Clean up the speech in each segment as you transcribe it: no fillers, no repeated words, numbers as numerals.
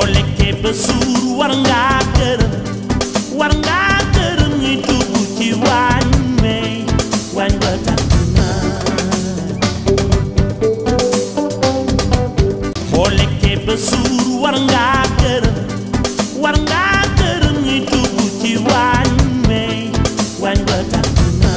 lekkee ba suur war ngaa gërëm ñi dugg ci waañ may waañ ba tàkk na boo lekkee ba suur war ngaa gërëm ñi dugg ci waañ may waañ ba tàkk na.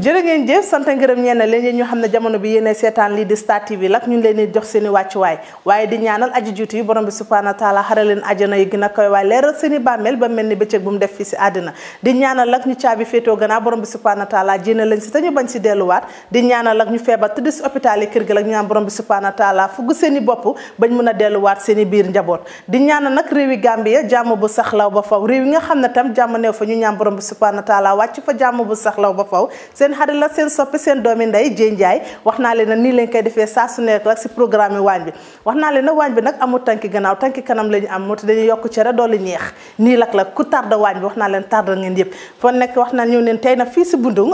jërë ngeen jëf sant ngërëm ñenn leen ñu xam ne jamono bi yéene seetaan lii di Star TV lak ñu leen di jox seen i wàccuwaay waaye di ñaanal aji juuti yi borom bi subhanahu wa taala xare leen ajana yi gën a koy waaye leeral seen i bàmmeel ba mel ni bëccëg bu mu def fii si àddina di ñaanal lak ñu caabi féetoo gannaaw borom bi subhanahu wa taala jéena leen si te ñu bañ si delluwaat di ñaanal lak ñu feebar tëdd si hôpital yi kër gi lak ñu ñaan borom bi subhanahu wa taala fugg seen i bopp bañ mun a delluwaat seen i biir njaboot di ñaanal nag réewi Gambia jàmm bu saxlaw ba faw réew yi nga xam ne tam jàmm neew fa ñu ñaan borom bi subhanahu wa taala wàcc fa jàmm bu saxlaw ba faw seen xarit la seen soppi seen doomi ndey Dieng Ndiaye wax naa leen nag nii lañ koy defee saa su nekk rek si programme yi waañ bi wax naa leen nag waañ bi nag amul tànki gannaaw tànki kanam la ñu am moo tax dañuy yokk cere doole ñeex nii lak la ku tarda waañ bi wax naa leen tarda ngeen yëpp foo nekk wax naa ñëw neen tey nag fii si Bundung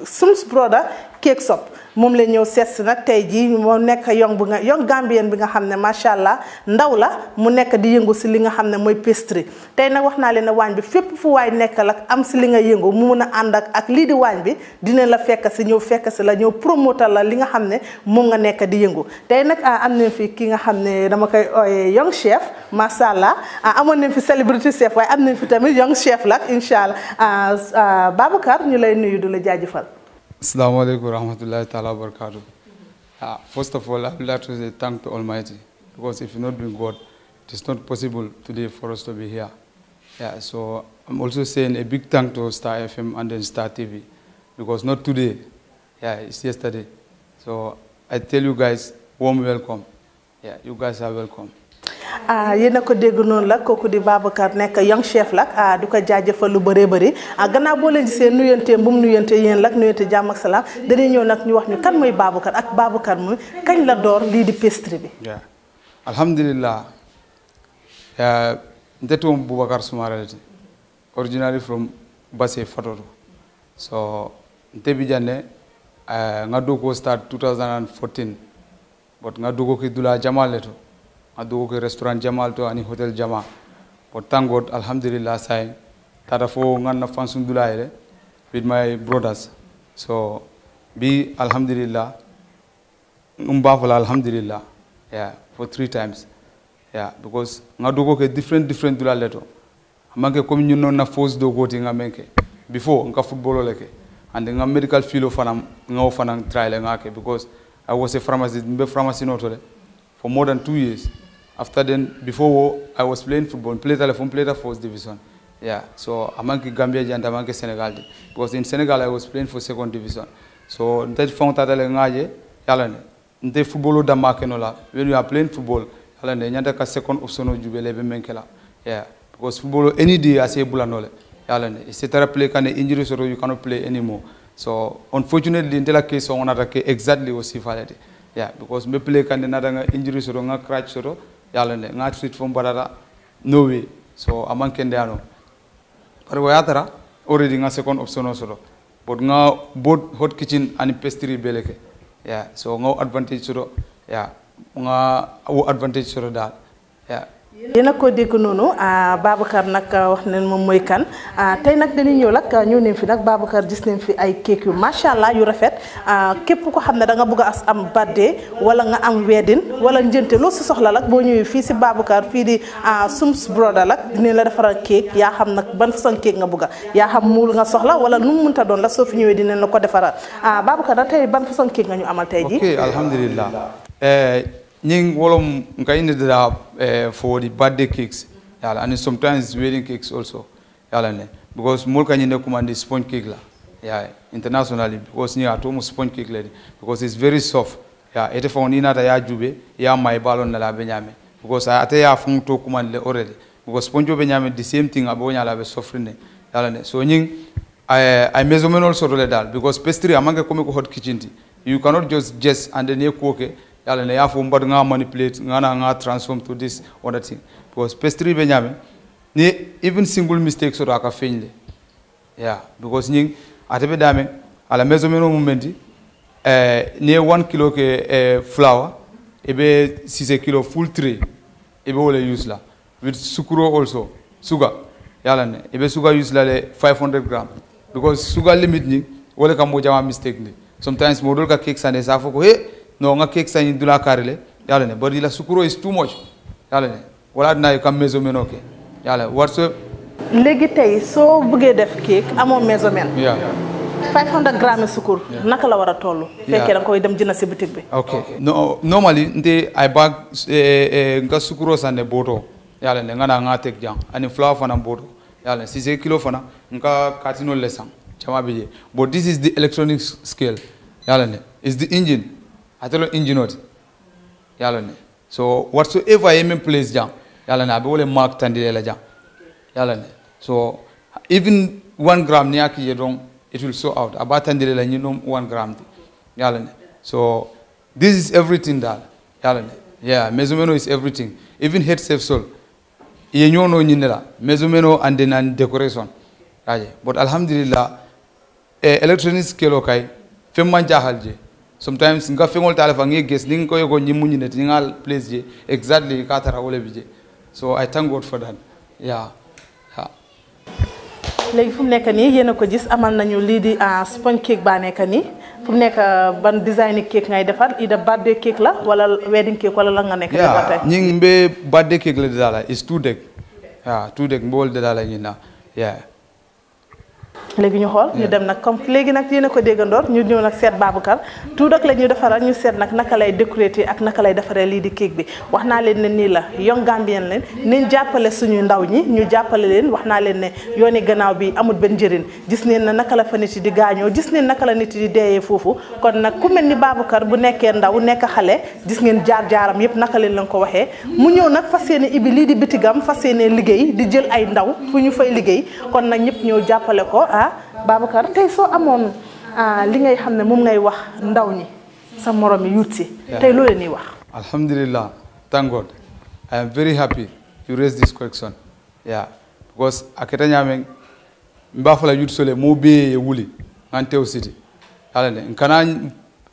Sums Brother Cake Shop moom la ñëw seet si nag tey jii moo nekk young Gambien bi nga xam ne macha allah ndaw la mu nekk di yëngu si li nga xam ne mooy pastry tey nag wax naa leen ne waañ bi fépp fu waay nekk la am si li nga yëngu mu mun a ànd ak lii di waañ bi dina la fekk si ñëw fekk si la ñëw promoter la li nga xam ne moom nga nekk di yëngu tey nag am nañ fi ki nga xam ne dama koy ooyee young chef macha allah amoon nañ fi celebrity chef waaye am nañ fi tamit young chef la incha allah Babacar ñu lay nuyu du la jaajëfal. Assalamu alaikum warahmatullahi ta'ala wabarakatuh. First of all, I would like to say thank to Almighty, because if not been God, it is not possible today for us to be here. So I'm also saying a big thank to Star FM and then Star TV, because not today, it's yesterday. So I tell you guys, warm welcome. You guys are welcome. yéen a ko dégg noonu la kooku di Babacar nekk young chef la du ko jaajëfal lu bëree bëri gannaaw boo leen gisee nuyante bu mu nuyante yéen lak nuyante jàmm ak salaam dañuy ñëw nag ñu wax ñu kan mooy Babacar ak Babacar muy kañ la door lii di pastry bi. Alhamdulillah, ndeto Boubacar Soumaré originally from Basse Fatoto. So ntebi jane nga dogo start 2014 but nga dogo ki dula Jamal leto adugo ke restaurant Jamal to ani hotel Jama but thank God alhamdulillah say tata fo nganna fansum dulaire with my brothers so be alhamdulillah umbafala alhamdulillah for 3 times because ngadugo ke different dulale to manke comme ñu non na force do goti nga menke before nga football leke and nga medical field fanam nga fanam trial ngake because I was a pharmacy notole for more than 2 years. After then, before I was playing football, played at first division. So amanki Gambia and amanki Senegal. Because in Senegal I was playing for second division. So that found that ngaje yalane. Nte football da makenola. When you are playing football, yalane nyanda ka second option jubele be menkela. Because football any day I say bulanole. Yalane. Etc. play can injury so you cannot play anymore. So unfortunately in that case on atake exactly was sifalete. Because me play can another injury so nga crash so yalane nga treat from barara no way. So among kendiano. But we are already nga second option also. But nga both hot kitchen and pastry beleke. So nga advantage so nga advantage so that. dina ko dégg noonu Babacar nag wax nañ moom mooy kan tey nag dañuy ñëw nag ñëw nañ fi nag Babacar gis nañ fi ay cake yu macha allah yu rafet képp ko xam ne da nga bëgg a am birthday wala nga am wedding wala njënte loolu si soxla lak boo ñëwee fii si Babacar fii di Sums Brother lak dinañ la defaral cake yaa xam nag ban façon cake nga bëgg yaa xam muul nga soxla wala nu mu mënta doon la soo fi ñëwee dinañ la ko defaral Babacar nag tey ban façon cake nga ñu amal tey ji. Okay, alhamdulillah. Nying wolom nkaini da for the birthday cakes and sometimes wedding cakes also because more can you command sponge cake internationally because ni atomo sponge cake lady because it's very soft it found in ata ya jube ya my balon la benyame because ata ya fun to command already because sponge benyame the same thing abonya la be sofrine so nying I measurement also le dal because pastry amanga come ko hot kitchen you cannot just and then you cook yalla ne yafo mbad nga manipulate nga transform to this other thing because pastry be nyame ni even single mistake so aka feñle because ñing atebe dame ala measurement momenti near 1 kilo ke flour ebe 6 kilo full tray ebe wala use la with sukuro also sugar yala ne ebe sugar use la le 500 gram because sugar limit ni wala kam mo jama mistake ni sometimes modol ka cake sane sa foko he no nga cake sane dula karele yala ne but la sukuro is too much yala ne wala na kam measurement okay yala what's léegi tey soo bëggee def cake amoo measurement 500 grammes sukur naka la war a toll fekkee da nga koy dem jënd si boutique bi okay no normally nte ay bag nga sukuro sane boto yala ne ngana nga tek jang ani flour fana boto yala 6 kilo fana nga katino lesang chama bije but this is the electronic scale yala ne is the engine atelo engine not yala ne so whatsoever you place jang yala ne abole mark tandile la jang yala ne so even 1 gram ni aki don it will show out about tandile la nyino 1 gram yala ne so this is everything that yala ne yeah measurement is everything even head safe soul ye nyono nyinela measurement and then decoration aye but alhamdulillah electronic scale okay femman jahalje sometimes nga fengol tala fa ngi gess ning ko yego nyimu nyine tingal place je exactly ka tara wala bije so I thank God for that yeah léegi fu mu nekk nii yéen a ko gis amal nañu lii di sponge cake baa nekk nii fu mu nekk ban design cake ngay defar ida birthday cake la wala wedding cake wala la nga nekk defar tey ñing mbe birthday cake la dala is 2 deg two deg mbol dala ñina léegi ñu xool ñu dem nag comme léegi nag yéen a ko déggandoor ñu ñëw nag seet Baboucarr tout rek la ñu defaral ñu seet nag naka lay décorer ak naka lay defaree lii di cake bi wax naa leen ne nii la Young Gambian leen niñ jàppale suñu ndaw ñi ñu jàppale leen wax naa leen ne yooni gannaaw bi amul benn njëriñ gis neen na naka la fa nit yi di gaañoo gis neen naka la nit yi di deeyee foofu kon nag ku mel ni Baboucarr bu nekkee ndaw nekk xale gis ngeen jaar-jaaram yëpp naka leen lañ ko waxee mu ñëw nag fas yéene ibi lii di bitigam fas yéene liggéey di jël ay ndaw fu ñu fay liggéey kon nag ñëpp ñëw jàppale ko Baboucarr tey soo amoon li ngay xam ne moom ngay wax ndaw ñi sa morom yi yuut si tey loolu leen wax alhamdulillah thank God I am very happy you raise this question because aketa nyame mbafala yuut sole mo be wuli ngante o city ala ne kana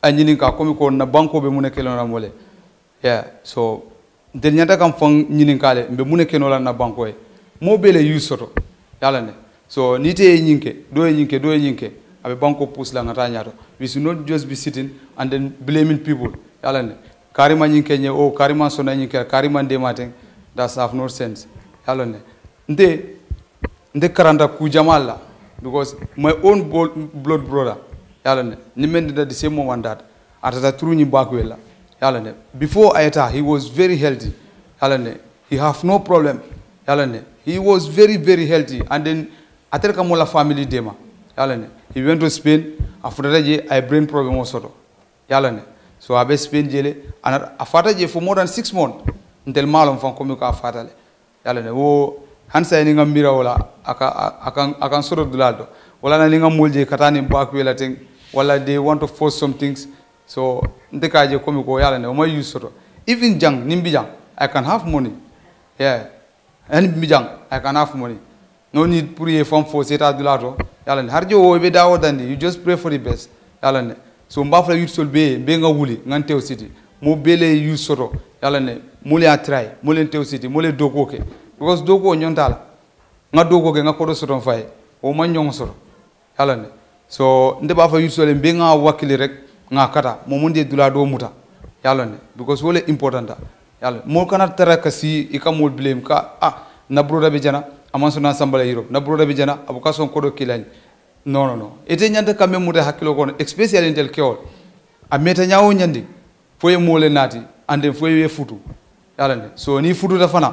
anyini ka komi ko na banko be muneke lona mole so den nyata kam fon nyini kale be muneke no la na banko e mo be le yusoto ala ne so nite nyinke do nyinke abe banko pousse la ngata nyato we should not just be sitting and then blaming people yala ne karima nyinke nye o karima sona nyinke karima de maten that's have no sense yala ne nde karanda ku jamala because my own blood brother yala ne ni men the same moment that atata true nyi bakwela yala ne before ayata he was very healthy yala ne he have no problem yala ne he was very very healthy and then atel ka mola family dema yala ne he went to Spain after that I brain problem also yala ne so abe Spain jele ana afata je for more than 6 months until malum fan komi ko afata le yala ne wo hansa ni ngam mira wala akan soro dulado wala na ni ngam molje katani back wela ten wala they want to force some things so ndeka je komi ko yala ne o may use soro even jang nimbi jang I can have money and bijang I can have money no need pour ye fam force eta dulato yalla ne harjo wo be dawo dandi you just pray for the best yalla ne so mbafla yut sol be nga wuli ngante o city mo bele yu soto yalla ne mo le atray mo le tew city mo le dogo ke because dogo nyontala nga dogo ke nga ko do soto fay o man nyong soto yalla ne so nde ba fa yut sol be nga wakili rek nga kata mo munde dulado muta yalla ne because wole important yalla mo kana taraka si ikamol blame ka na broda be jana amanso na sambala Europe na broda be jana abukason kodo kilani no ete nyanda kambe muta hakilo kono especially intel kewol a meta nyaawo nyandi foye mole nati ande foye futu yalla ne so ni futu da fana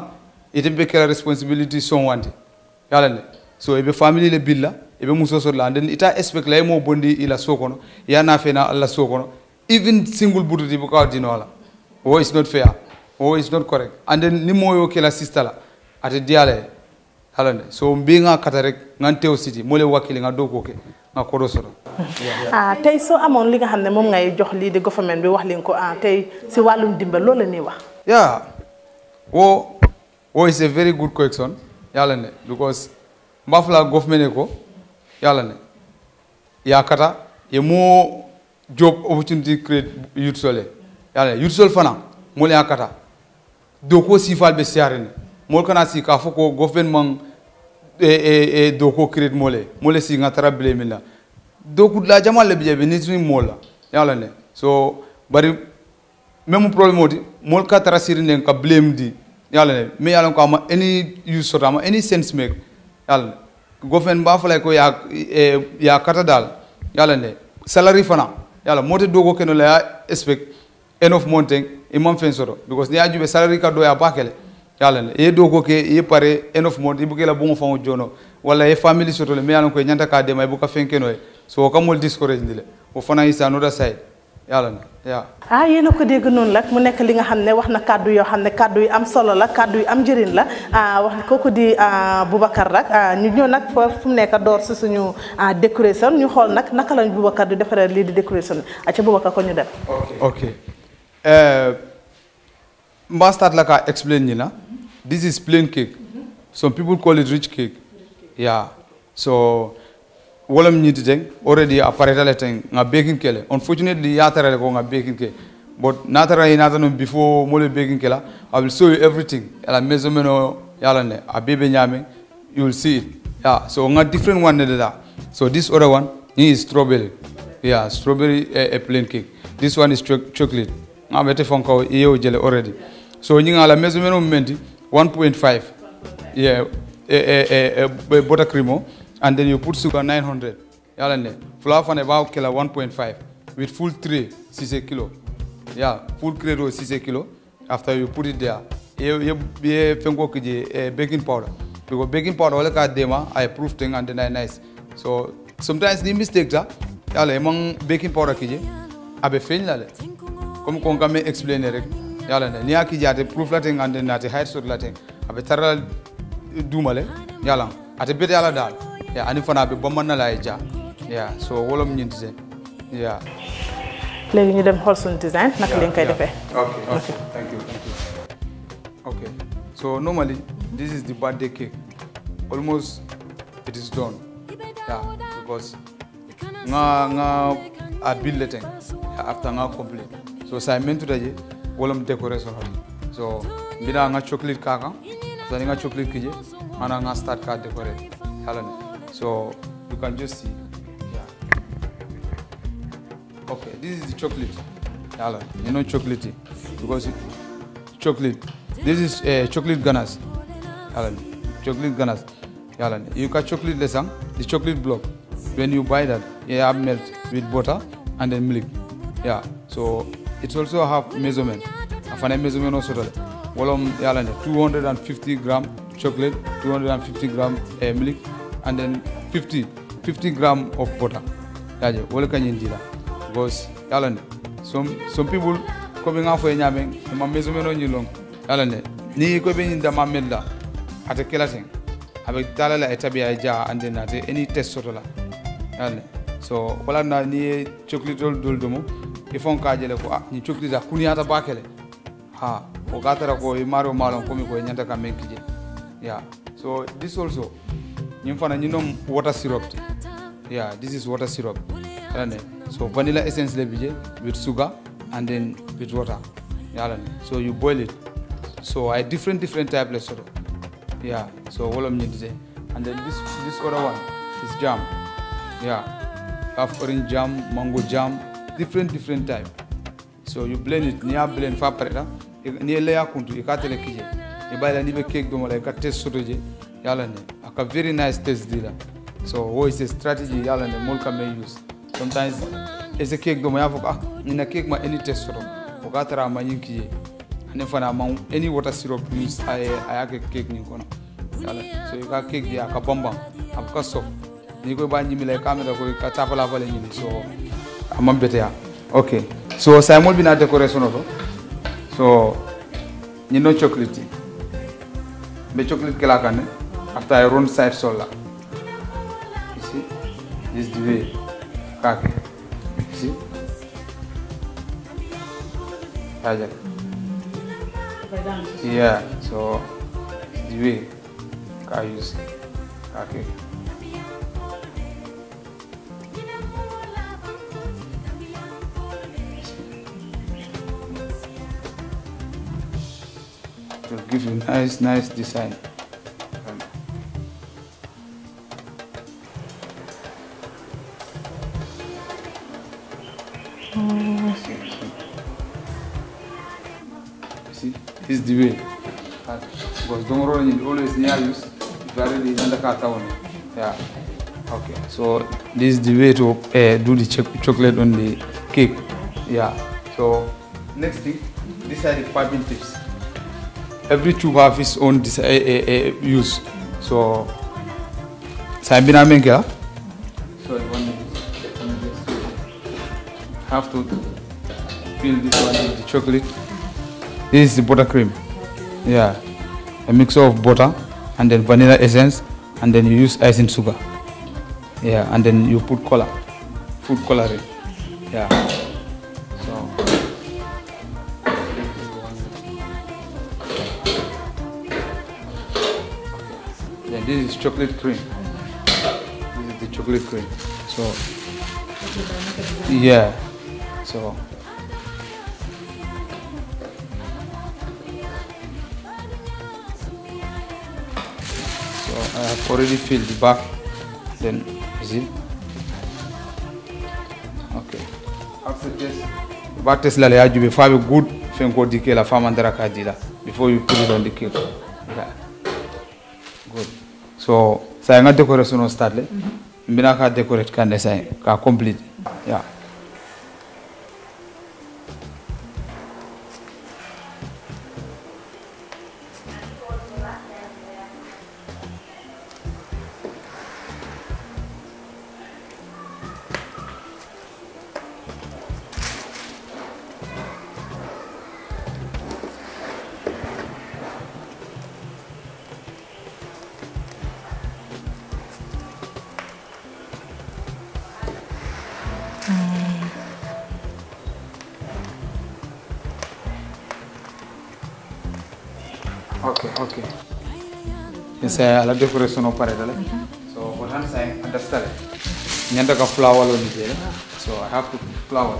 ete be kala responsibility son wante yalla ne so ebe family le billa ebe muso so la ande ita expect lay mo bondi ila sokono ya na fe na alla sokono even single bututi bu ka dino wala oh it's not fair oh it's not correct and then ni moyo kala sister la ate diale halane so mbinga kata rek ngante city mo le wakili nga doko ke nga kodo soro tay so amone li nga xamne mom ngay jox li de government bi wax len ko tay ci walum dimbal lo la ni wax oh is a very good question yalla ne because mbafla government ko yalla ne ya kata ye mo job opportunity create youth sole yalla youth sol fana mole akata do ko sifal be siarene mol kana si ka foko government do ko create mole si ngatara blemila do ku la jamal le biye ni tuni mola yalla ne so bari même problème odi mol ka tara sirine ka blame di yalla ne me yalla ko ama any use sort ama any sense make yalla government ba fala ko ya kata dal yalla ne salary fana yalla mote dogo keno la expect enough mountain imam fen soro because ni ajube salary ka do ya bakele yalla ne e dogo ke e pare enough mountain ibuke la bongo fa jono wala e family soto le me yalla ko nyanta ka de may bu ka fen keno so kamol discourage ndile o fana is another side yalla ne yéen a ko dégg noonu la mu nekk li nga xam ne wax na kàddu yoo xam ne kàddu yu am solo la kàddu yu am njëriñ la wax kooku di Boubacar rek ñu ñëw nag fu mu nekk door si suñu décoration ñu xool nag naka lañ Boubacar di defaree lii di décoration aca Boubacar ko ñu dem ok mba start la ka explain ñi la this is plain cake some people call it rich cake so wolam ñiti teng already apparetale teng nga baking kele unfortunately yatarale ko nga baking ke but natara inata no before mole baking kela I will show you everything ala measurement yala ne abebe nyame you will see it so nga different one ne da so this other one is strawberry strawberry a plain cake this one is chocolate nga bete fonko iyo jele already so ñi nga la measurement momenti 1.5 buttercream and then you put sugar 900 yalla ne flour fane ba kila 1.5 with full tray 6 kilo full credo 6 kilo after you put it there ye fengo kije baking powder because baking powder wala ka dema I proof thing and then I nice so sometimes the mistake ta yalla among baking powder kije abe feñ la le comme kon ka me explainer rek yalla ne ni akije ate proof la thing and then ate height sort la thing abe taral dumale yalla ate bete yalla dal ani fana be bomana la ja so wolom ñinti léegi ñu dem xool suñu design naka lañ koy defee okay thank you okay so normally this is the birthday cake almost it is done because nga a build the thing after nga complete so sa mentu daje wolom decoration so bida nga chocolate kaka after nga chocolate kije ana nga start ka decorate halane so you can just see okay this is the chocolate you know chocolate because chocolate this is chocolate ganache chocolate ganache you got chocolate lesang the chocolate block when you buy that you have melt with butter and then milk so it also have measurement afane measurement also wolom 250 gram chocolate 250 gram milk and then 50 gram of butter wala kanyin dila because some people coming out for nyame ma measurement on long ni ko be nyinda ma medla ate kelating avec talala etabia ja and then ate any test sotola so wala na ni chocolate dol domo e fon ka jele ko ni chocolate kuni ata bakele o gatara ko e maro malon komi ko nyanta ka menkije so this also nyimfana nyinom water syrup this is water syrup so vanilla essence le bije with sugar and then with water so you boil it so I different type le sort so wolom nyindite and then this other one is jam have orange jam mango jam different type so you blend it niya blend fa pareta ni leya kuntu ikatele kije e bayla ni be cake do mala ka test sotoje aka very nice taste dila so what is a strategy mulka may use sometimes as a cake do ma yafok ni cake ma any taste soto o gatara ma yinki ani fana ma any water syrup use ayake cake ni kono so you got cake dia ka bomba ka soft ni ko ba nyimi lay camera ko ka tapala bale nyimi so amam bete okay so simol bina decoration oto so you know chocolate be chocolate kala kan after I run side solar you see this is the way kake you see so the way I use kake It will give you nice design. See, this is the way. Because don't run it always near use. If you are ready, under car yeah. Okay. So this is the way to do the chocolate on the cake. Yeah. So next thing, these are the piping tips. Every tube have its own use. So I'm been making. So have to fill this one with the chocolate. This is the buttercream. Yeah, a mixture of butter and then vanilla essence, and then you use icing sugar. Yeah, and then you put color, food coloring. Yeah. So then this is chocolate cream. This is the chocolate cream. So yeah. So I have already filled the back. Then is it okay? After this, back test la ya jube fa be good fen ko dike la fa mandara ka dila before you put it on the cake. Yeah. Good. So say nga decoration on start le. Mbina ka decorate kan de say ka complete. Yeah. Okay. Yes, I like decoration of parade. So what I'm saying, understand? Nyanda ka flower lo nije. So I have to put flower.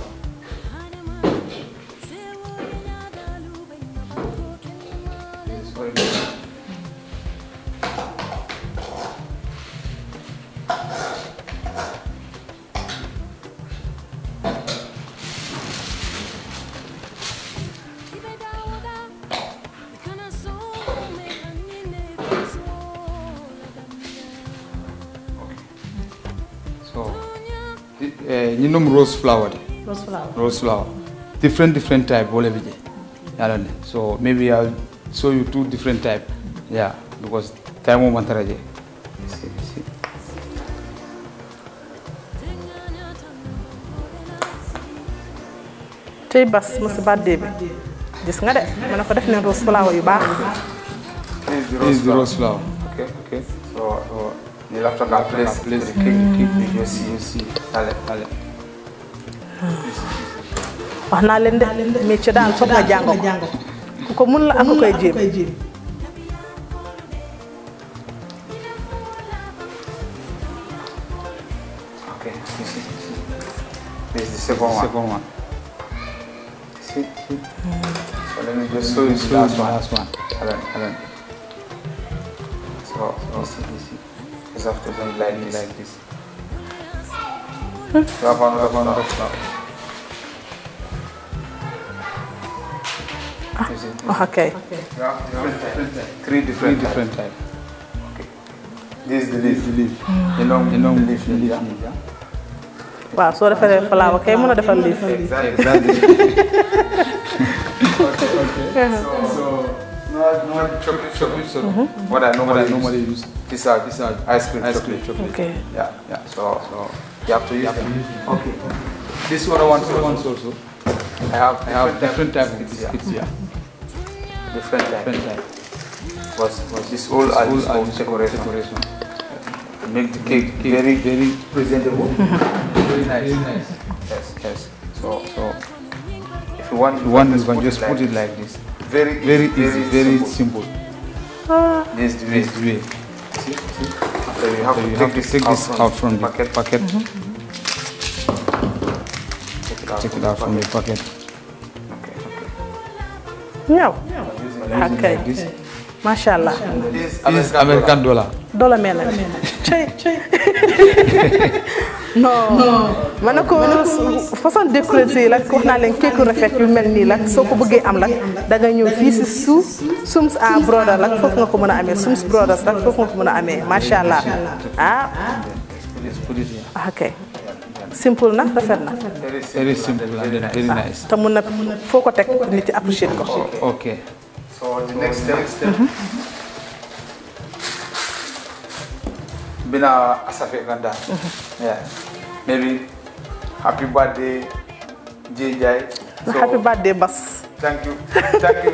You know rose flower. Rose flower. Different type. So maybe I'll show you two different type. Yeah, because time will matter. See. Tay bas musu badde bi. Gis nga de man ko def ne rose flower yu baax. This is the rose flower. Okay. So you have to place the cake you see. Allez. wax naa leen de métier daal foog nga jàng ko ku ko mun la ak koy jéem. Okay, this is the second one. See? So let me just show you the last one. Alan. So see. Just have to do like this. You have another flower. Okay. Three different type. Okay. This is the leaf. The long leaf. Yeah. Wow, so defare flower kay mën a defal leaf. Exactly. Okay. So no chocolate syrup. What I normally use. These are ice cream chocolate. Okay. Yeah. So you have to use them. Okay. This other one also. I have different type of biscuits here. Different type. Was this all are decoration. To make the cake very presentable. Very nice. Yes. So if you want this one, just put it like this. Very easy, very simple. This is the way. See? So you have to take this out from the packet. Take it out from the packet. Okay. No. Okay. Mashallah. This is American dollar. Dollar mena. Chay. Non. Manako façon décorer la ko na len keku rafet yu melni la soko beugé am la da nga ñew fi ci souf Sums brother la fofu nga ko mëna amé Sums brothers la fofu nga ko mëna amé mashallah. Ah. Okay. Simple na rafet na. Very simple and very nice. Ta mëna foko tek nit appreciate ko. Okay. So the next step. Bina asafe ganda. Yeah. Maybe happy birthday Jay. So, happy birthday Bas. Thank you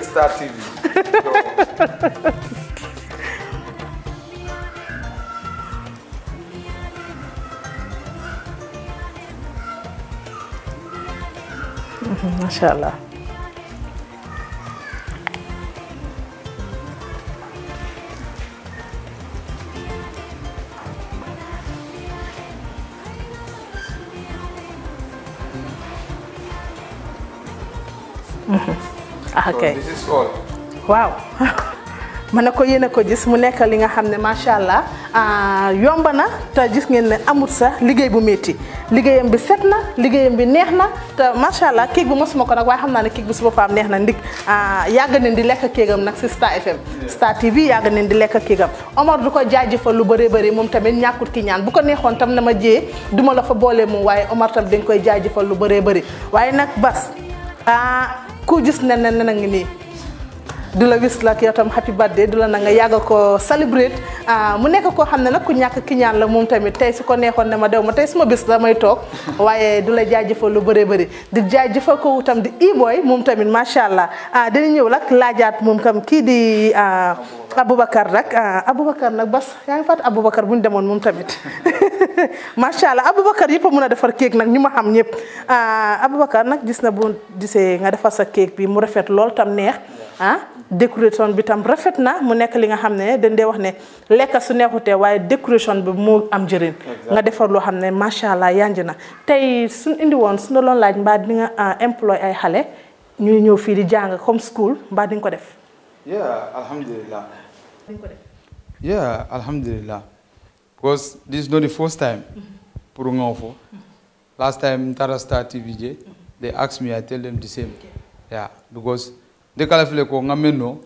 Star TV. Mashallah. Okay. So this is all. Wow. Manako yene ko gis mu nekk li nga xamne machallah yomba na ta gis ngeen ne amut sa liggéey bu metti liggéeyam bi setna liggéeyam bi neexna ta machallah kéeg bu mosuma ko nak way xamna ne kéeg bu su bopam neexna ndik yag nañ di lekk kéegam nak ci Star FM Star TV yag nañ di lekk kéegam Omar du ko jaajëfal lu bëree bëri mom tamit ñakut ki ñaan bu ko neexon tam na ma jé duma la fa bolé mu waye Omar tam dañ koy jaajëfal lu bëree bëri waye nak Bas ku gis ne nga ni du la wis la yow tam happy birthday du la na nga yàgg ko celebrate mu nekk koo xam ne nag ku ñàkk ki ñaan la moom tamit tey su ko neexoon ne ma dew ma tey suma bis la may toog waaye du la jaajëfal lu bëree bëri di jaajëfal ko tam di E-boy moom tamit macha allah dina ñëw nag laajaat moom kam kii di Aboubacar nag Aboubacar nag Bas yaa ngi fàtt Aboubacar bu ñu demoon moom tamit macha allah Aboubacar yëpp a mun a defar kéeg nag ñu ma xam ñëpp Aboubacar nag gis na bu gisee nga defar sa kéeg bi mu rafet lool tam neex décoration bi tam rafet na mu nekk li nga xam ne dañ dee wax ne lekk su neexutee waaye décoration bi moo am njëriñ nga defar loo xam ne macha allah yanj na tey suñ indi woon su la doon laaj mbaa di nga employé ay xale ñuy ñëw fii di jàng comme school mbaa di nga ko def. Alhamdulillah. Alhamdulillah. Because this is not the first time. Purungofo. Last time Tara Star TVJ, they asked me, I tell them the same. Because they calculate ko ngameno,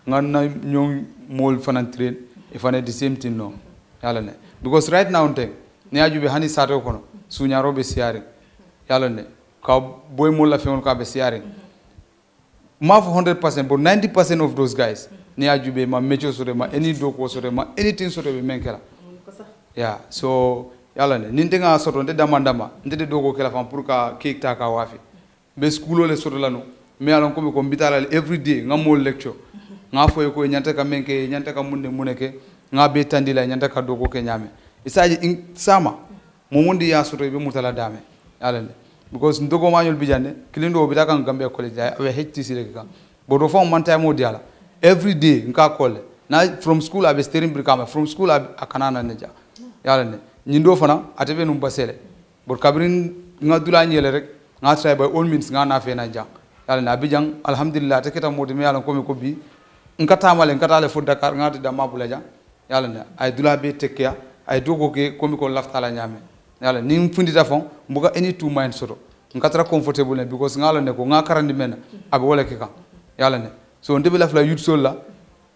ngana nyong mol fanan train, if I the same thing no. Yalane. Because right now thing, ne aju be hani sato kono, sunyaro be siaring. Yalane. Ka boy mol la feon ka be siaring. Ma for 100%, but 90% of those guys, ne aju be ma mecho sore ma any doko sore ma anything sore be menkela. So yalane. Nintenga soto nte damandama, nte doko kela fam pour ka cake ta ka wafi. Be schoolo le soto lanu. Me alon ko mi ko bitala every day ngamol lecture nga foy ko nyanta ka menke nyanta ka munde muneke nga be tandila nyanta ka dogo ke nyame isaji sama mo mundi ya soto be mutala dame alande because ndogo mañol bijande kilindo bi taka gambe college ay we HTC le ka bodo fon man time diala every day nka kolle na from school abe steering brikama from school akanana neja yalande nyindo fana atebe num basele bor kabrin nga dula nyele rek nga try by all means nga na fe na ja yalla na bijang alhamdulillah te kita modi me yalla ko mi ko bi ngata male ngata le fu Dakar ngati da mabula ja yalla na ay dula be tekya ay dogo ke ko mi ko laftala nyame yalla ni fundita fon mbuga any two mind soto ngatra comfortable ne because ngalo ne ko ngakarandi men abe wala ke kan yalla ne so ndebe lafla yut sol la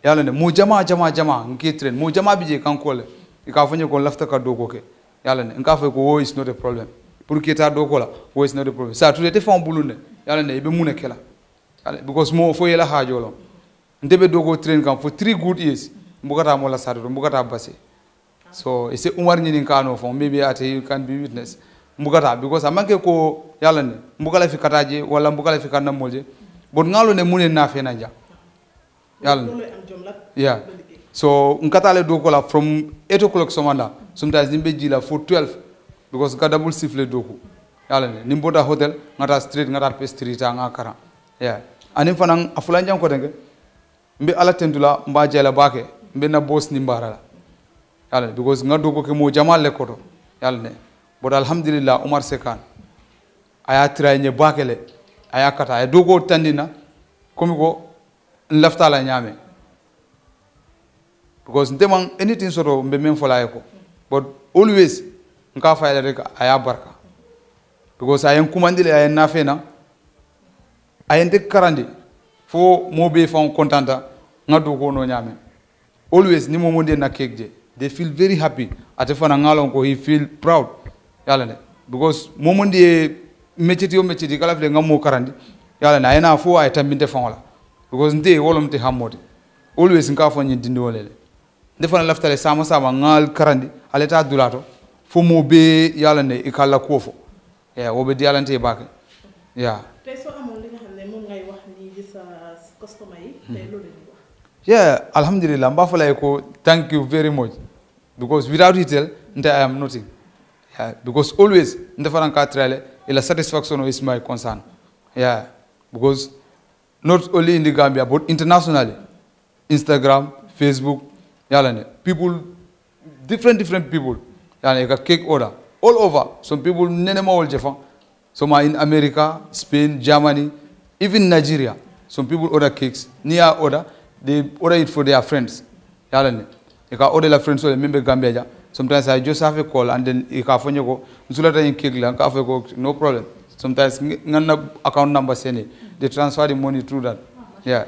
yalla ne mo jama ngi train mo jama bije kan ko le ka fanyo ko lafta ka dogo ke yalla ne nka fa ko wo is not a problem pour que ta dogo la wo is not a problem ça tout était fon bulune yalla ne be mune kela because mo fo yela hajolo ndebe dogo train kam for 3 good years mbugata mo la sadu mbugata basse so ise umar nyini kano fo maybe ate you can be witness mbugata because amanke ko yalla ne mbugala fi kataje wala mbugala fi kanna molje bon ngalo ne mune na fe na ja yalla so nkatale dogo la from 8 o'clock somanda sometimes nimbe jila for 12 because ka double shift dogo yalla ne nimboda hotel ngata street ngata pe street nga kara anim fanan afulanjam ko denge mbe ala tendula mba jela bake mbe na boss ni mbara yalla because ngado ko ke mo jamal le koto yalla ne bod alhamdulillah Umar Sekan aya traine bakele aya kata ay dogo tandina komi ko lafta la nyame because ndemang anything soro mbe men fola ko but always nka fayda rek aya barka because ayen kumandile ayen nafena ayen de karandi fo mobe fon contenta ngadu ko no nyame always ni momonde na kekje they feel very happy atefana ngalon ko he feel proud yalla ne because momonde métier kala fle ngamo karandi yalla na ena fo ay tambinte fon la because nde wolomte hamode always nka fo nyi dindi wolele defana laftale sama ngal karandi aleta dulato fo mo be yalla ne ikalla ko fo wobe dialante baake tay so amon li nga xamne mom ngay wax ni gis customer yi tay lolu ni wax alhamdulillah mbafala ko thank you very much because without retail I am nothing because always ndefana ka trele ila satisfaction is my concern because not only in the Gambia but internationally Instagram Facebook yalla ne people different people yani ka cake order all over some people nenema wol jefa some are in America, Spain, Germany, even Nigeria. Some people order cakes near order they order it for their friends yalla ne e ka order la friends so membe Gambia sometimes I just have a call and then e ka fonyo ko nsulata en cake la ka fa ko no problem sometimes nganna account number sene they transfer the money through that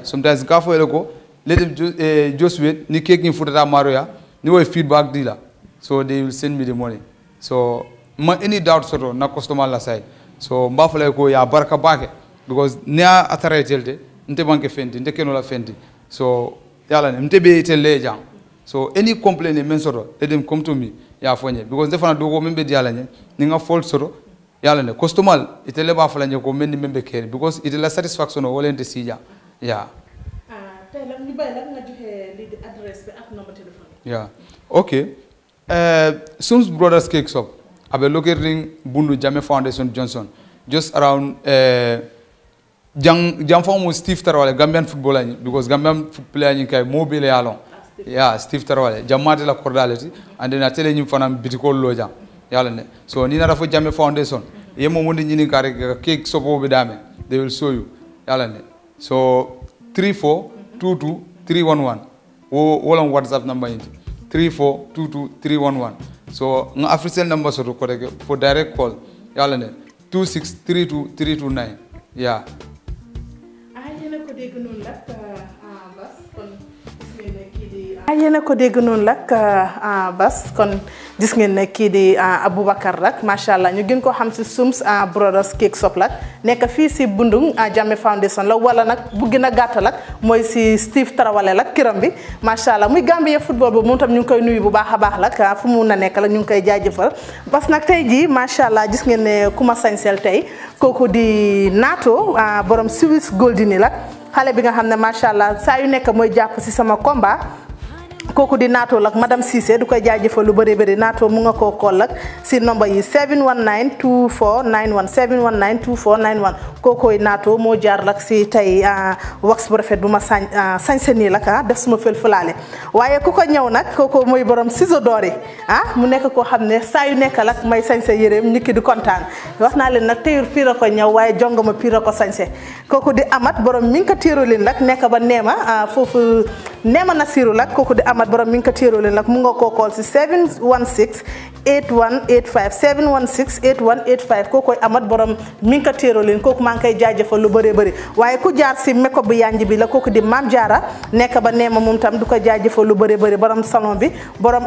sometimes ka fo ko let them just wait ni cake ni futata maroya ni way feedback dealer so they will send me the money so any doubt sort na customer la side so mbafale ko ya barka bake because nia atare telde nte banke fenti nte kenola fenti so yalla ne nte be telle jam so any complaint men soro let them come to me ya fonye because defana dogo membe diala nye ninga fault soro yalla ne customer itele ba fala nye ko men membe kere because it la satisfaction wala nte sija tay la ñu bay la nga joxe li di adresse bi ak number téléphone okay Sums Brothers Cake Shop abe located in Bundu Jame Foundation Johnson just around jang famu Steve Tarawale Gambian footballer because Gambian player ni kay mobile alon Steve Tarawale jamate la cordality and then atele ñu fanam bitiko loja yalla ne so ni na dafa Jame Foundation yemo mondi ñini kare cake shop be dame they will show you yalla ne so 3422311 wala WhatsApp number ni 3422311 so nga official number so ko for direct call yalla ne 2632329 ayena ko deg non lak bas kon gis ngeen ne ki di ayena ko deg non lak bas kon gis ngeen ne ki di Aboubacar rak machallah ñu gën ko xam ci Sums Brothers Cake Shop lak nek fi ci Bundung Jammeh Foundation la wala nak bu gëna gatt lak moy ci Steve Tarawale lak kiram bi machallah muy Gambia football bu mom tam ñu koy nuyu bu baaxa baax lak fu mu na nek la ñu koy jaajeufal parce nak tay ji machallah gis ngeen ne kuma sañsel tay koku di Nato borom Swiss Goldini lak xalé bi nga xamne machallah sa yu nek moy japp ci sama combat koku di Nato lak madame Cissé du koy jaajeufal lu beure beure Nato mu nga ko call lak ci number yi 7192491 7192491 kokoy Nato mo jaar lak ci tay wax bu rafet buma sañse ni lak def suma felfulale waye kuko ñew nak koko moy borom ciseau doré mu nek ko xamne sa yu nek lak may sañse yereem niki di contane waxna len nak teyur pira ko ñew waye jongoma pira ko sañse koku di Amat borom mi ngi ko térolin lak nek ba neema fofu neema Nasiru lak koku di Amat borom mi ngi ko térolin lak mu nga ko call ci 7168185 7168185 kokoy Amat borom mi ngi ko térolin koku man kay jaajeufal lu beure beure waye ku jaar ci meko bu yanj bi la koku di Mam Jaara nek ba neema mum tam du ko jaajeufal lu beure beure borom salon bi borom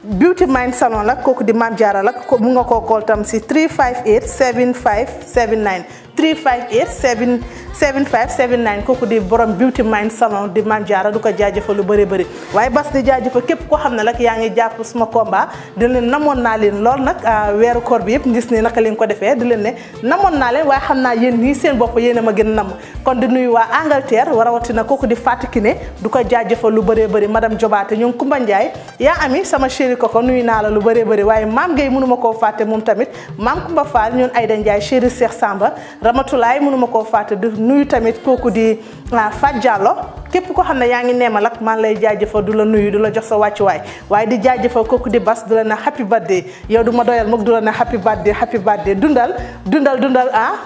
Beauty Mind Salon la koku di Mam Jaara la ko mu nga ko call tam ci 3587579 3587579 koku di borom Beauty Mind Salon di Mam Jaara du ko jaajeufal lu beure beure waye bas di jaajeufal kep ko xamne lak yaangi japp suma combat di len namon na len lol nak wéru koor bi yep gis ni naka len ko defé di len ne namon na len waye xamna yeen ni seen bop yeena ma gën nam kon di nuyu wa Angleterre warawati na koku di Fatikine du ko jaajeufal lu beure beure madame Jobaate ñom Kumba Njaay ya ami sama chéri ko nuyu na la lu beure beure waye mam Gey mënuma ko faté mom tamit mam Kumba Fall ñun Ayda Njaay chéri Cheikh Samba Ramatulaay mënuma ko faté di nuyu tamit koku di Fat Diallo képp ko xam ne yaa ngi neemal ak maa ngi lay jaajëfal du la nuyu du la jox sa wàccuwaay waaye di jaajëfal kooku di bas du la ne happy birthday yow du ma doyal moom du la ne happy birthday dundal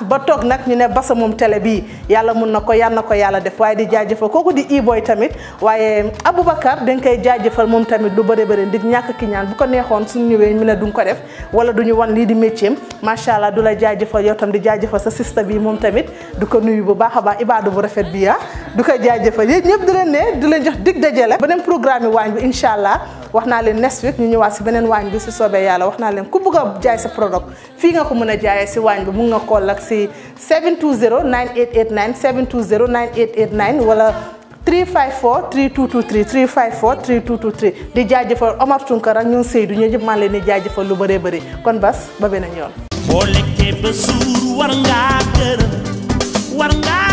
ba toog nag ñu ne basa moom télé bii yàlla mun na ko yàlla def waaye di jaajëfal kooku di e-boy tamit waaye Aboubacar dañ koy jaajëfal moom tamit lu bëri ndig ñàkk ki ñaan bu ko neexoon suñu ñëwee ñu ne duñ ko def wala duñu wan lii di métier macha allah du la jaajëfal yow tam di jaajëfal sa sista bi moom tamit du ko nuyu bu baax a baax ibaadu bu rafet bi du ko jaajëfal yéen ñëpp di leen jox dig dajale beneen programme yi waañ bi incha allah wax naa leen next week ñu ñëwaat si beneen waañ bi si soobee yàlla wax naa leen ku bëgg a jaay sa product fii nga ko mën a jaayee si waañ bi mun nga call ak si 720 9889 720 9889 wala 354 3223 354 3223 di jaajëfal Omar Tunkara ñun Seydou ñoo ñëpp maa leen di jaajëfal lu bëree kon bas ba beneen yoon. boo lekkee ba suur war ngaa gërëm war ngaa